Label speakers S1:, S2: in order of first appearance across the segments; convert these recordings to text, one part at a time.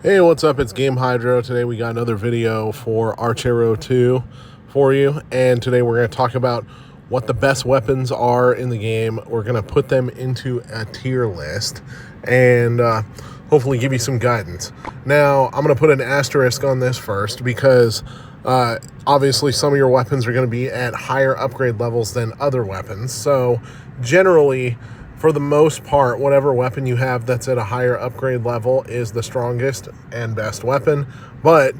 S1: Hey, what's up? It's Game Hydro. Today we got another video for Archero 2 for you, and today we're going to talk about what the best weapons are in the game. We're going to put them into a tier list and hopefully give you some guidance. Now, I'm going to put an asterisk on this first because obviously some of your weapons are going to be at higher upgrade levels than other weapons. So generally, for the most part, whatever weapon you have that's at a higher upgrade level is the strongest and best weapon. But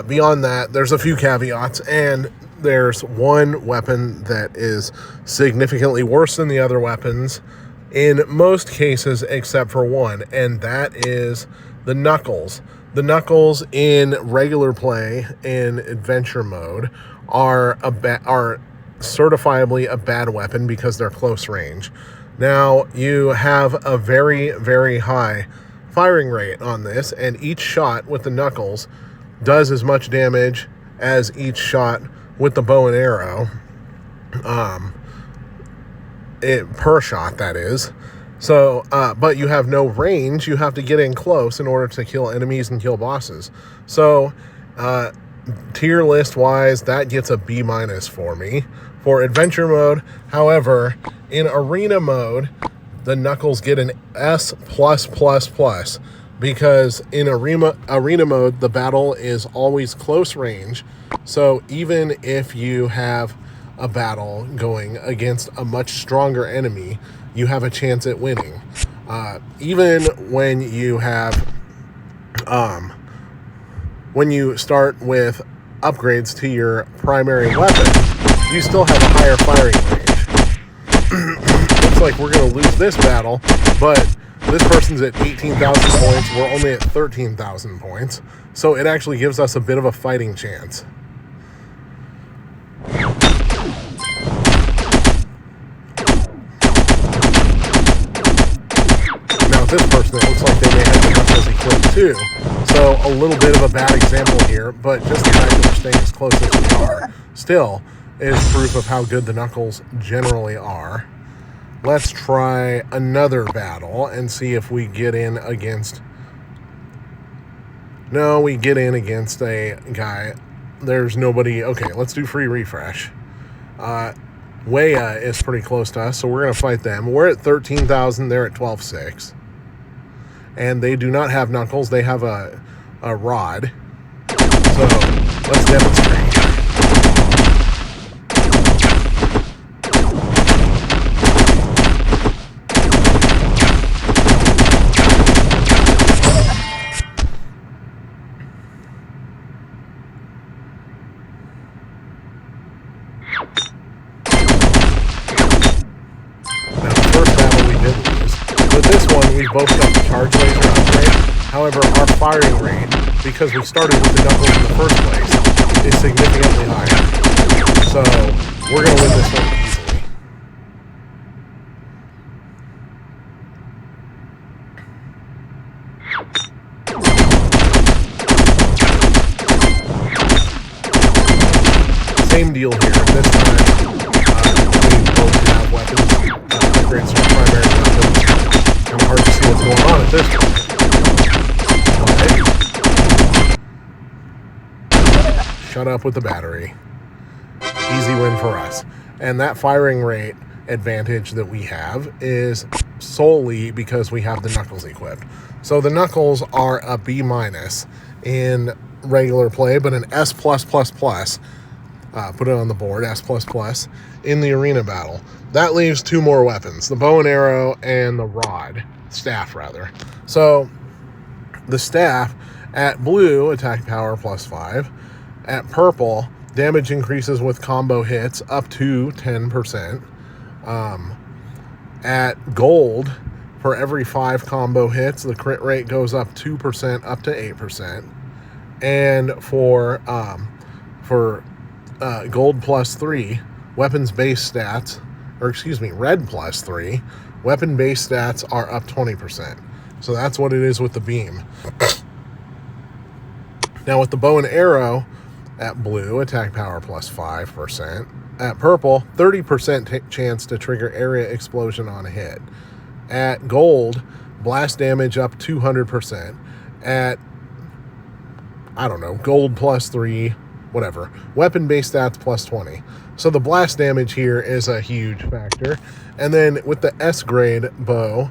S1: beyond that, there's a few caveats, and there's one weapon that is significantly worse than the other weapons in most cases except for one, and that is the Knuckles. The Knuckles in regular play in adventure mode are certifiably a bad weapon because they're close range. Now, you have a very, very high firing rate on this, and each shot with the Knuckles does as much damage as each shot with the bow and arrow, per shot, that is. So, but you have no range. You have to get in close in order to kill enemies and kill bosses. So, tier list wise, that gets a B- for me for adventure mode. However, in arena mode, the Knuckles get an S+++, because in arena mode, the battle is always close range. So even if you have a battle going against a much stronger enemy, you have a chance at winning. Even when you have, when you start with upgrades to your primary weapon, you still have a higher firing range. Looks like we're going to lose this battle, but this person's at 18,000 points. We're only at 13,000 points. So it actually gives us a bit of a fighting chance. Now, this person, it looks like they may have the Knuckles equipped too. So a little bit of a bad example here, but just the fact that we're staying as close as we are still is proof of how good the Knuckles generally are. Let's try another battle and see if we get in against... No, we get in against a guy. There's nobody... Okay, let's do free refresh. Weya is pretty close to us, so we're going to fight them. We're at 13,000. They're at 12,600. And they do not have Knuckles. They have a rod. So, let's demonstrate. We both got the charge laser upgrade. However, our firing rate, because we started with the Knuckles in the first place, is significantly higher. So, we're going to win this one easily. Same deal here. This time, we both have weapons, upgrades to our primary weapons. Kind of hard to see what's going on at this point. Shut up with the battery. Easy win for us. And that firing rate advantage that we have is solely because we have the Knuckles equipped. So the Knuckles are a B- in regular play, but an S+++. Put it on the board, S++, in the arena battle. That leaves two more weapons, the bow and arrow and the staff rather. So the staff at blue, attack power +5. At purple, damage increases with combo hits up to 10%. At gold, for every 5 combo hits, the crit rate goes up 2% up to 8%. And for gold +3, weapons-based stats, red +3, weapon-based stats are up 20%. So that's what it is with the beam. Now with the bow and arrow, at blue, attack power +5%. At purple, 30% chance to trigger area explosion on a hit. At gold, blast damage up 200%. At I don't know, gold plus 3, whatever. Weapon-based stats plus 20. So the blast damage here is a huge factor. And then with the S-grade bow,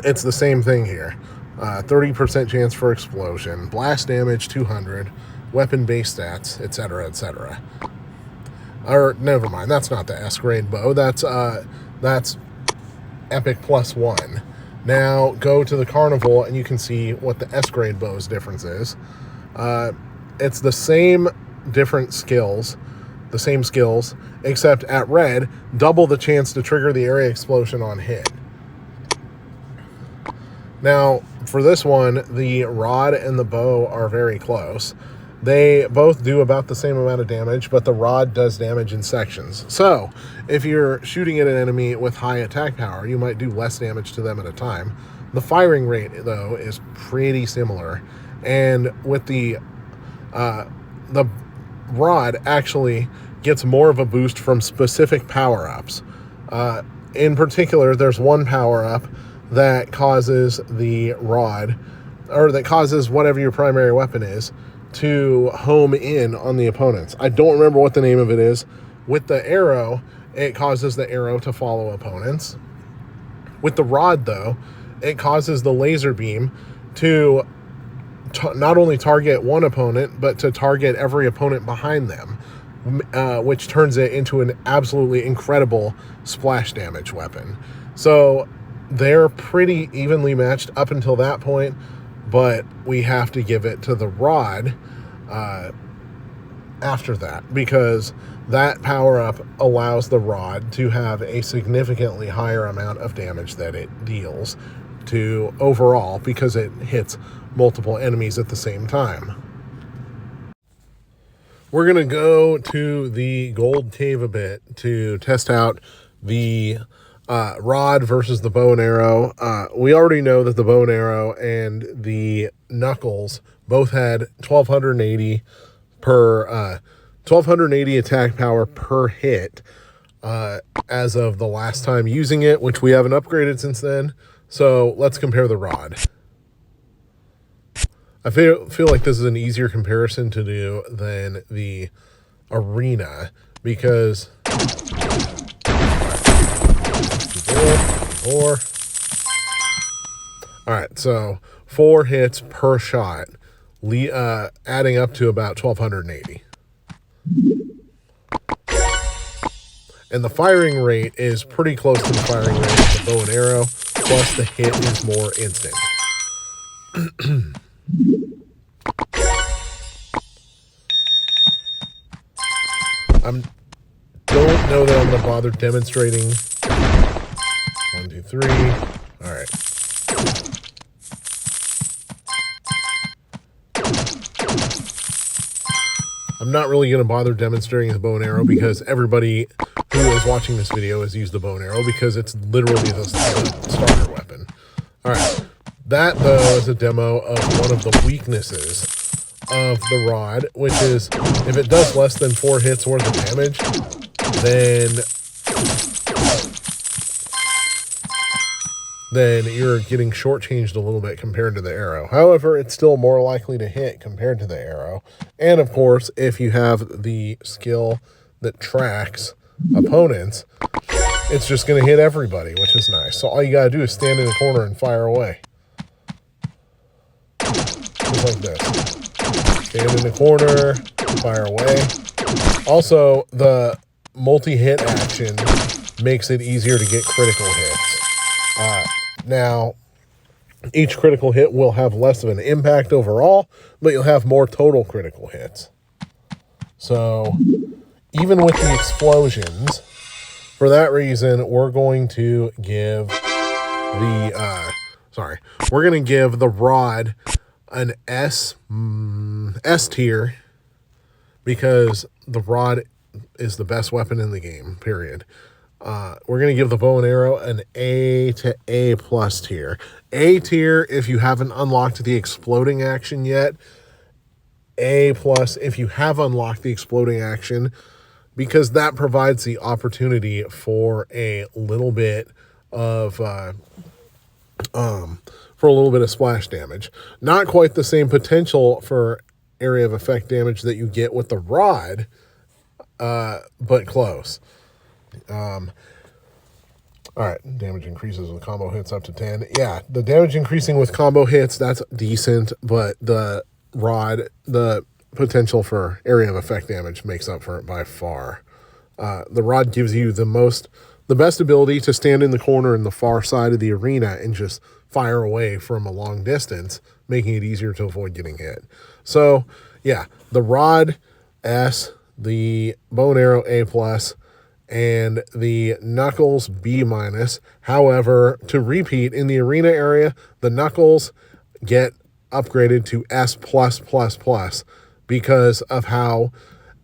S1: it's the same thing here. 30% chance for explosion, blast damage 200, weapon-based stats, etc., etc. Or never mind, that's not the S-grade bow. That's epic plus 1. Now go to the carnival and you can see what the S-grade bow's difference is. It's the same different skills, except at red, double the chance to trigger the area explosion on hit. Now, for this one, the rod and the bow are very close. They both do about the same amount of damage, but the rod does damage in sections. So, if you're shooting at an enemy with high attack power, you might do less damage to them at a time. The firing rate, though, is pretty similar. And with the rod actually gets more of a boost from specific power-ups. In particular, there's one power-up that causes the rod, or that causes whatever your primary weapon is, to home in on the opponents. I don't remember what the name of it is. With the arrow, it causes the arrow to follow opponents. With the rod, though, it causes the laser beam to not only target one opponent, but to target every opponent behind them, which turns it into an absolutely incredible splash damage weapon. So they're pretty evenly matched up until that point, but we have to give it to the rod after that, because that power-up allows the rod to have a significantly higher amount of damage that it deals to overall, because it hits multiple enemies at the same time. We're going to go to the gold cave a bit to test out the rod versus the bow and arrow. We already know that the bow and arrow and the knuckles both had 1280 attack power per hit as of the last time using it, which we haven't upgraded since then. So let's compare the rod. I feel like this is an easier comparison to do than the arena, because 4. All right, so 4 hits per shot, adding up to about 1280. And the firing rate is pretty close to the firing rate of the bow and arrow, plus the hit is more instant. I don't know that I'm going to bother demonstrating. 1, 2, 3. All right. I'm not really going to bother demonstrating the bow and arrow, because everybody who is watching this video has used the bow and arrow, because it's literally the starter weapon. All right. That, though, is a demo of one of the weaknesses of the rod, which is if it does less than 4 hits worth of damage, then you're getting shortchanged a little bit compared to the arrow. However, it's still more likely to hit compared to the arrow. And of course, if you have the skill that tracks opponents, it's just going to hit everybody, which is nice. So all you got to do is stand in a corner and fire away. Just like this. Stand in the corner, fire away. Also, the multi-hit action makes it easier to get critical hits. Now, each critical hit will have less of an impact overall, but you'll have more total critical hits. So, even with the explosions, for that reason, we're going to give the rod an S tier, because the rod is the best weapon in the game, period. We're going to give the bow and arrow an A to A plus tier. A tier if you haven't unlocked the exploding action yet. A plus if you have unlocked the exploding action, because that provides the opportunity for a little bit of for a little bit of splash damage. Not quite the same potential for area of effect damage that you get with the rod, but close. All right, damage increases with combo hits up to 10. Yeah, the damage increasing with combo hits, that's decent, but the rod, the potential for area of effect damage makes up for it by far. The rod gives you the best ability to stand in the corner in the far side of the arena and just fire away from a long distance, making it easier to avoid getting hit. So, yeah, the rod S, the bow and arrow A+, and the knuckles B-. However, to repeat, in the arena area, the knuckles get upgraded to S+++ because of how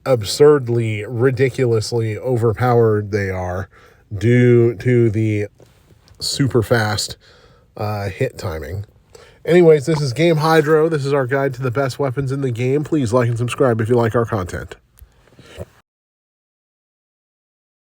S1: absurdly, ridiculously overpowered they are due to the super fast hit timing. Anyways, this is Game Hydro. This is our guide to the best weapons in the game. Please like and subscribe if you like our content.